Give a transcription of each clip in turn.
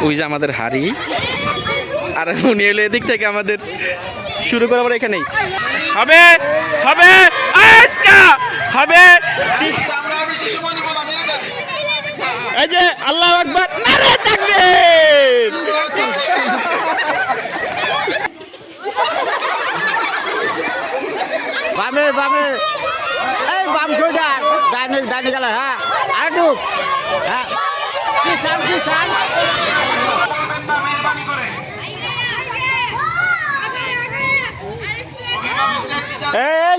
ওই যে আমাদের হাড়ি, আর উনি এলো এদিক থেকে আমাদের শুরু করে আবার এখানেই হবে হবে আজকা হবে। এই যে আল্লাহু আকবার, নারে তাকবীর। বামে বামে এই বাম কইটা ডাইনে ডাইনে গেল। হ্যাঁ আরেকটু। হ্যাঁ কিষান কিষান এই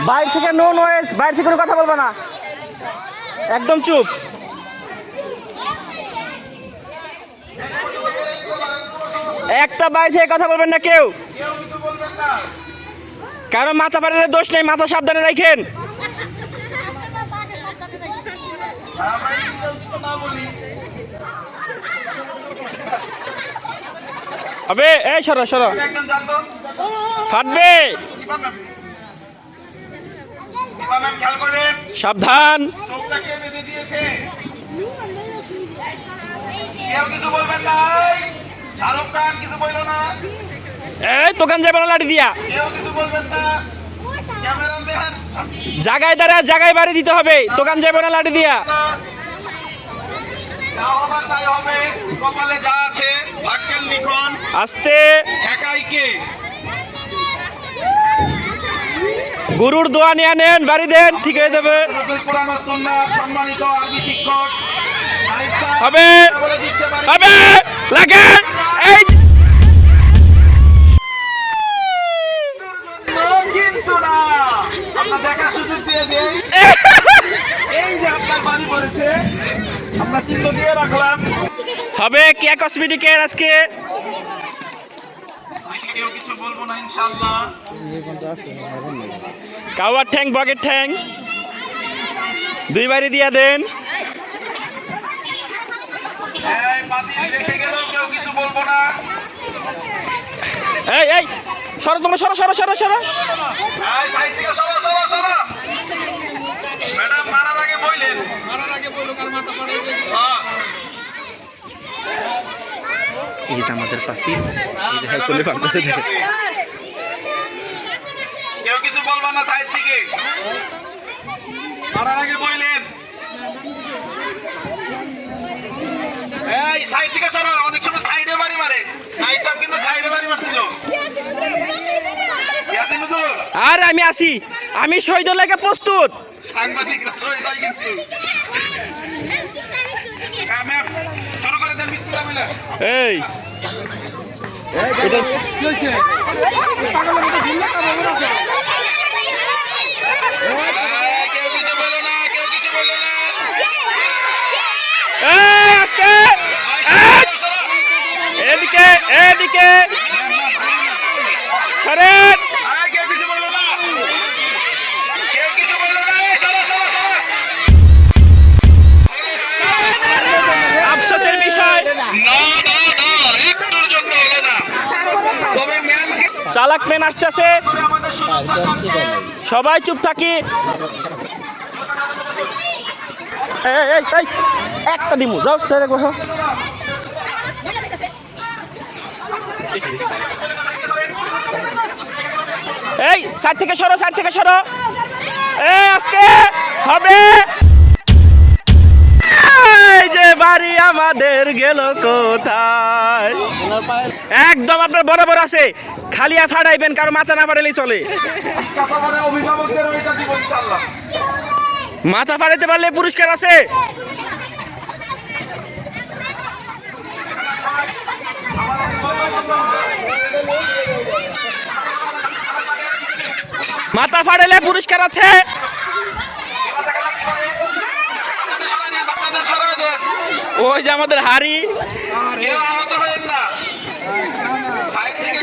বাইরে থেকে নো নয়েজ, বাইরে থেকে কোনো কথা বলবা না, একদম চুপ। একটা বাইরে থেকে কথা বলবেন না কেউ, কারণ মাথা পাড়লে দোষ নেই, মাথা সাবধানে রাখেন। আবে এই সরো সরো, ফাটবে, সাবধান। এই দোকান যাবে না লাঠি দিয়া, জায়গায় দাঁড়া জায়গায় বাড়ি দিতে হবে, দোকান যাবে না লাঠি দিয়া। আস্তে, গুরুর দোয়া নিয়ে নেন, বাড়ি দেন, ঠিক হয়ে যাবে। হবে হবে লাগে এই কিন্তু না, আমরা দেখার সুযোগ দিয়ে দেই। এই যে আপনার বাড়ি পড়েছে, আমরা চিহ্ন দিয়ে রাখলাম। হবে কে কসমেটিকের আজকে কেউ কিছু বলবো না ইনশাআল্লাহ। কাওয়ার ঠ্যাং বগের ঠ্যাং দুই বাড়ি দিয়া দেন। এই পাতি রেখে গেলেও কেউ কিছু বলবো না। এই এই সরো তোমরা, সরো সরো সরো সরো। এই সাইড থেকে সরো সরো সরো। ম্যাডাম মারার আগে বইলেন, মারার আগে বইলো কার মাথা পড়ে। হ্যাঁ এই যে আমাদের পাতি, এই যে হেল্প করলে পারতেছে দেখে। কেউ কিছু বলবা না সাইড থেকে, মারার আগে বইলেন। এই সাইড থেকে সরো, অনেক সময় সাইডে বাড়ি মারে। নাইট চাপ কিন্তু সাইডে বাড়ি মারছিল। ইয়াসিন হুজুর, আর আমি আসি, আমি শহীদ লাগে প্রস্তুত। সাংবাদিকরা হয়ে যায় কিন্তু। হ্যাঁ ম্যাম, শুরু করে দেন বিসমিল্লাহ বলে। এই এটা কি হইছে? পাগলের মতো ঝুললে কা বলো না। কেউ কিছু বলো না, কেউ কিছু বলো না। এই আস্তে, এদিকে এদিকে সরেন। কেউ কিছু বলো না, কেউ কিছু বলো না। সরো সরো সরো। আফসোসের বিষয়, না না না, একটুর জন্য হলো না। তবে ম্যাম চালাক মেন আসতেছে, আমাদের সুরক্ষা সবাই চুপ থাকি। এই এই এই একটা দিমু, যাও সেরে বসো। এই সাইড থেকে সরো, সাইড থেকে সরো। এই আজকে হবে। এই যে বাড়ি আমাদের গেল কোথায়, একদম আপনার বরাবর আছে, খালি আর ফাড়াইবেন, কারো মাথা না ফাড়াইলেই চলে। কাসাবারে অভিভাবকদের ওইটা দিব ইনশাআল্লাহ। মাথা ফাড়াইতে পারলে পুরস্কার আছে। মাথা ফাড়াইলে পুরস্কার আছে। ওই যে আমাদের হাড়ি, কেউ আহত হবেন না। সাইড থেকে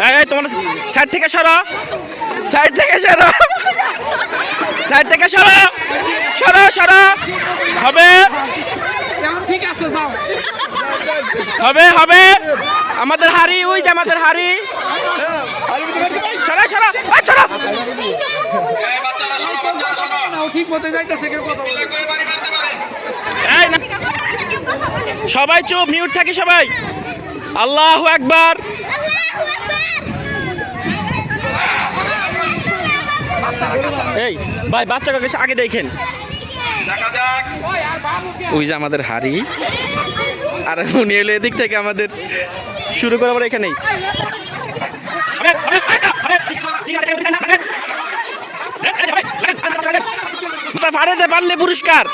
এই তোমার সাইড থেকে সরো, সাইড থেকে সরো, সাইড থেকে সরো, সরো সরো। হবে ঠিক আছে, যাও। হবে হবে আমাদের হাড়ি, ওই যে আমাদের হাড়ি। সরো সরো, সরো। বাচ্চারা শোনো, ঠিক মতো যাইতেছে কেউ কথা বলে। কই বাড়ি মারতে পারে? এই না, সবাই চুপ, মিউট থাকি সবাই। আল্লাহু আকবার। এই ভাই, বাচ্চাকে কিছু আগে দেখেন। দেখা যাক। ওই যে আমাদের হাড়ি, আর উনি এলো এদিক থেকে আমাদের শুরু করাবার এখানেই। ফাড়াতে পারলে পুরস্কার।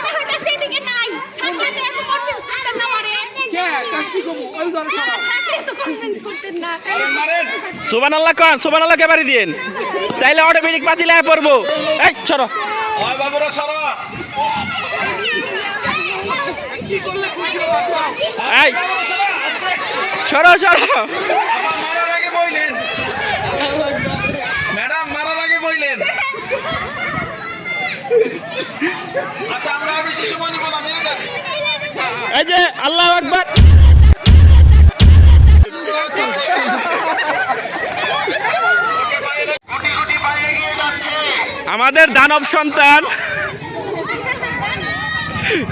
সুবহানাল্লাহ কোন, সুবহানাল্লাহ কে বাড়ি দিয়েন, তাইলে অটোমেটিক পাতিলে পড়বো। এই সরো, ওই বাবুরা সরো। এই সরো সরো। মারার আগে বইলেন, ম্যাডাম মারার আগে বইলেন। আচ্ছা আমরা আর বেশি সময় নিব না, মেরে দেন। এই যে আল্লাহু আকবার। গুটি গুটি পায়ে এগিয়ে যাচ্ছে। আমাদের দানব সন্তান,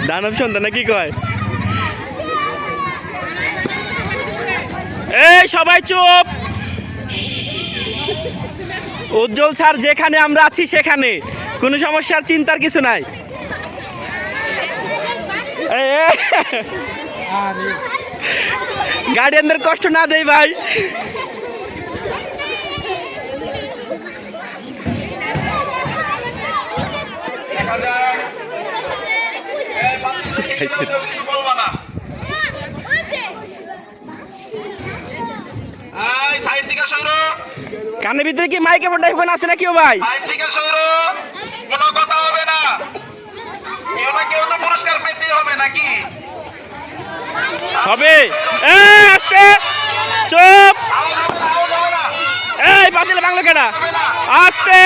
দানব সন্তান নাকি কয়? এই সবাই চুপ। উজ্জ্বল স্যার যেখানে আমরা আছি সেখানে, কোনো সমস্যার চিন্তার কিছু নাই। গার্ডিয়ানদের কষ্ট না দেই ভাই। দেখা যাক। এই বাচ্চাদের কিছু বলবো না। এই সাইড থেকে সরো, কানের ভিতরে কি মাইক্রোফোন টাইফোন আছে নাকি ও ভাই? সাইড থেকে সরো, কোনো কথা হবে না। কেউ না কেউ তো পুরস্কার পেতেই হবে নাকি? হবে। এই আস্তে চুপ। এই পাতিলে বাংলা কেডা? আস্তে।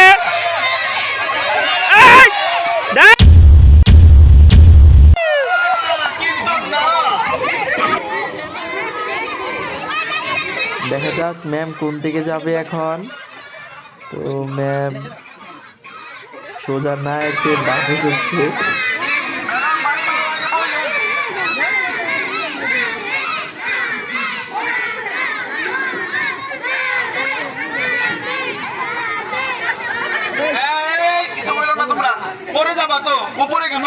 এই দেখ, দেখা যাক ম্যাম কোন দিকে যাবে এখন। তো ম্যাম সোজা না এসে বাঁধে ফেলছে। এই, কিছু বলো না তোমরা, পরে যাবা তো, উপরে কেন?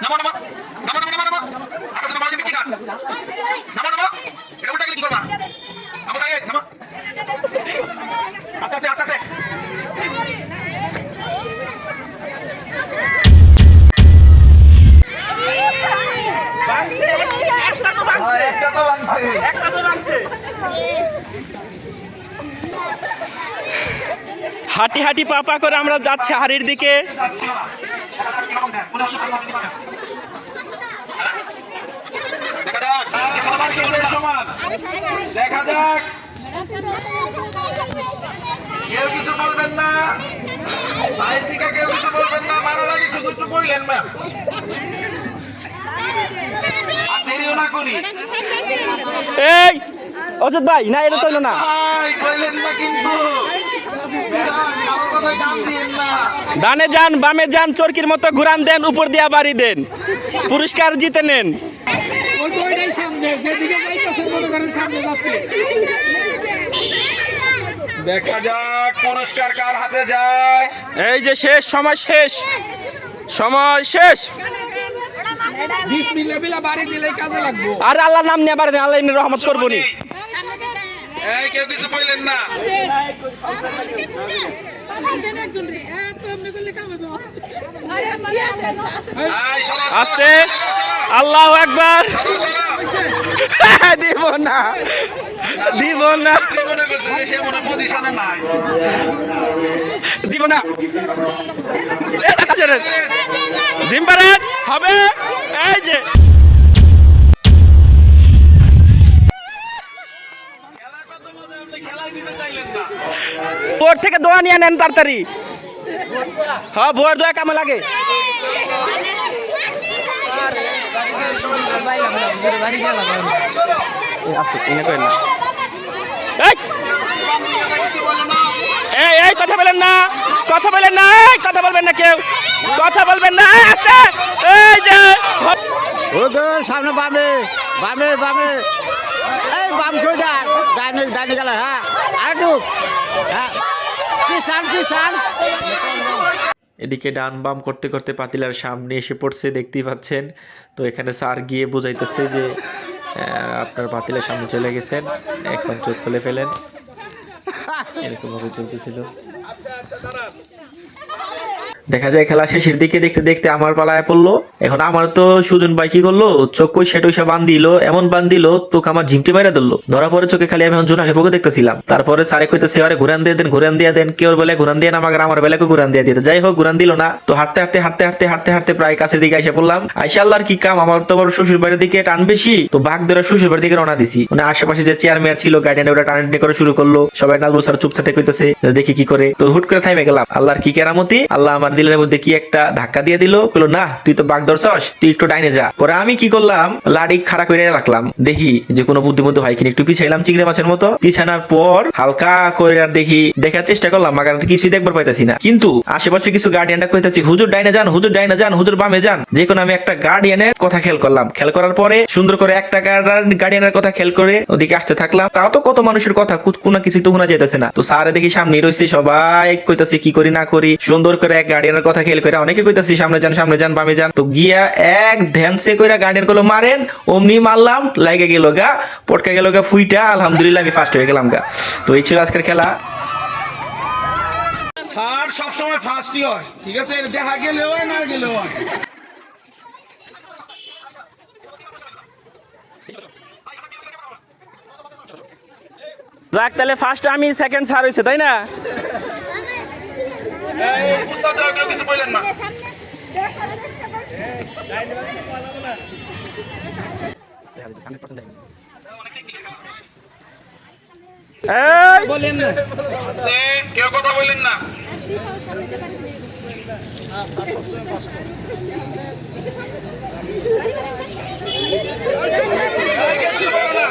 নামো নামো নামো নামো নামো নামো, আকাশে নামো, পিচ্ছি কাট, নামো নামো, এটা উল্টা গেলে কি করবা? নামো তাই, নামো, আস্তে আস্তে আস্তে আস্তে। একটা তো ভাঙছে। হাঁটি হাঁটি পা পা করে আমরা যাচ্ছি হাড়ির দিকে। দেখা যাক, সবার ক্ষেত্রে সমান। দেখা যাক, কেউ কিছু বলবেন না, সাইড থেকে কেউ কিছু বলবেন না, মারা লাগে শুধু একটু বললেন ম্যাম। আর দেরিও না করি। এই অজিত ভাই, না এটা তৈল না। ভাই, কইলেন না কিন্তু। কারোর কথায় কান দিয়েন না। ডানে যান বামে যান, চরকির মতো ঘুরান দেন, উপর দিয়া বাড়ি দেন, পুরস্কার জিতে নেন। ওই তো ওইটাই সামনে, যেদিকে যাইতেছে মনে করেন সামনে যাচ্ছে। দেখা যাক পুরস্কার কার হাতে যায়। এই যে শেষ, সময় শেষ, সময় শেষ। বিসমিল্লাহ বাড়ি দিলেই কাজে লাগবো। আর আল্লাহর নাম নিয়ে বাড়ি দেন, আল্লাহ এমনি রহমত করবো নি। এই কেউ কিছু বললেন না। এই, শোনো, আস্তে, আল্লাহু আকবার। দিব না, দিব না, কি মনে করছে যে সে মনে পজিশনে নাই? দিব না। জিম্বারেন হবে। এই যে খেলা কত মজা, আপনি খেলায় দিতে চাইলেন না। বোর্ড থেকে দোয়া নিয়ে নেন তাড়াতাড়ি। হ্যাঁ, ভোর দোয়া কামে লাগে। এই কথা বলেন না, কথা বলেন না, কথা বলবেন না, কেউ কথা বলবেন না। আস্তে, এই যে হুজুর সামনে বামে বামে বামে, এই বাম কইটা ডাইনে ডাইনে গেল, হ্যাঁ আর ঢুক, হ্যাঁ কিষান কিষান। এদিকে ডান বাম করতে করতে পাতিলার সামনে এসে পড়ছে, দেখতেই পাচ্ছেন। তো এখানে স্যার গিয়ে বোঝাইতেছে যে আপনার পাতিলার সামনে চলে গেছেন, এখন চোখ খুলে ফেলেন। এরকমভাবে চলতেছিল। দেখা যায় খেলা শেষের দিকে দেখতে দেখতে আমার পালায় পড়লো। এখন আমার তো সুজন ভাই কি করলো, চোখ কই সেটা বান দিল, এমন বান দিল তোকে আমার ঝিমটি মেরে ধরলো। ধরা পরে চোখে খালি আমি জোনাকে পোকে দেখতেছিলাম। তারপরে স্যারে কইতেছে আরে ঘুরান দিয়ে দেন, ঘুরান দিয়ে দেন, কেউ বলে ঘুরান দিয়ে না, আমার বেলাকে ঘুরান দিয়ে দিতে। যাই হোক ঘুরান দিল না। তো হাঁটতে হাঁটতে হাঁটতে হাঁটতে হাঁটতে হাঁটতে প্রায় কাছের দিকে এসে পড়লাম। আইসা আল্লাহর কি কাম, আমার তো বড় শ্বশুর বাড়ির দিকে টান বেশি, তো বাঘ ধরে শ্বশুর বাড়ির দিকে রওনা দিছি। মানে আশেপাশে যে চেয়ার মেয়ার ছিল গার্ডেন ওটা টানাটানি করে শুরু করলো। সবাই নাজবুল স্যার চুপ থাকতে কইতেছে, দেখি কি করে। তো হুট করে থামে গেলাম। আল্লাহর কি কেরামতি, আল্লাহ আমার দিলের মধ্যে কি একটা ধাক্কা দিয়ে দিল, বললো না তুই তো বাঘ ধরছস, তুই একটু ডাইনে যা। পরে আমি কি করলাম, লাড়ি খাড়া করে রাখলাম, দেখি যে কোনো বুদ্ধিমত্ত হয় কিনা। একটু পিছাইলাম চিংড়ি মাছের মতো, পিছানোর পর হালকা করে দেখি, দেখার চেষ্টা করলাম, মাগার কিছুই দেখবার পাইতেছি না। কিন্তু আশেপাশে কিছু গার্ডিয়ানটা কইতেছি হুজুর ডাইনে যান, হুজুর ডাইনে যান, হুজুর বামে যান। যে কোনো আমি একটা গার্ডিয়ানের কথা খেয়াল করলাম। খেয়াল করার পরে সুন্দর করে একটা গার্ডিয়ানের কথা খেয়াল করে ওদিকে আসতে থাকলাম। তাও তো কত মানুষের কথা কোনো কিছু তো শোনা যাইতেছে না। তো স্যারে দেখি সামনে রয়েছে, সবাই কইতাছে কি করি না করি। সুন্দর করে এক গার্ডিয়ানের কথা খেয়াল করে অনেকে কইতাছি সামনে যান বামে যান। তো গিয়া এক ধ্যানসে কইরা গার্ডিয়ান গুলো মারেন, অমনি মারলাম, লাগে গেল গা, পটকা গেল গা ফুইটা। আলহামদুলিল্লাহ আমি ফার্স্ট হয়ে গেলাম গা। তো এই ছিল আজকের খেলা। স্যার সবসময় ফার্স্টই হয়, ঠিক আছে, দেখা গেলেও হয় না গেলেও হয়। যাক তাহলে ফার্স্ট আমি, সেকেন্ড স্যার হয়েছে, তাই না? উস্তাদরা কেউ কিছু বললেন না। এই বলেন না, কেউ কথা বললেন না। কেউ কিছু বলো না।